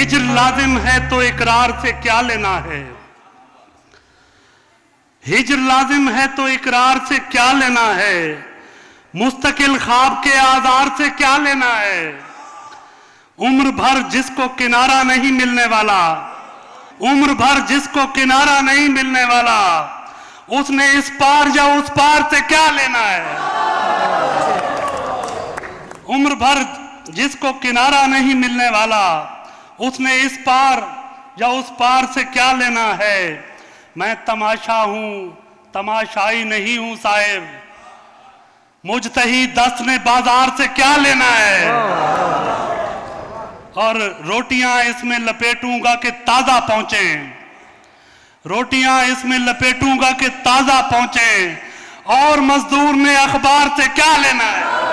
हिज्र लाजिम है तो इकरार से क्या लेना है, हिज्र लाजिम है तो इकरार से क्या लेना है, मुस्तकिल ख्वाब के आज़ार से क्या लेना है। उम्र भर जिसको किनारा नहीं मिलने वाला, उम्र भर जिसको किनारा नहीं मिलने वाला, उसने इस पार या उस पार से क्या लेना है। उम्र भर जिसको किनारा नहीं मिलने वाला, उसने इस पार या उस पार से क्या लेना है। मैं तमाशा हूं, तमाशाई नहीं हूं साहिब, मुजतही दस्त ने बाजार से क्या लेना है। और रोटियां इसमें लपेटूंगा कि ताजा पहुंचे, रोटियां इसमें लपेटूंगा कि ताजा पहुंचे, और मजदूर ने अखबार से क्या लेना है।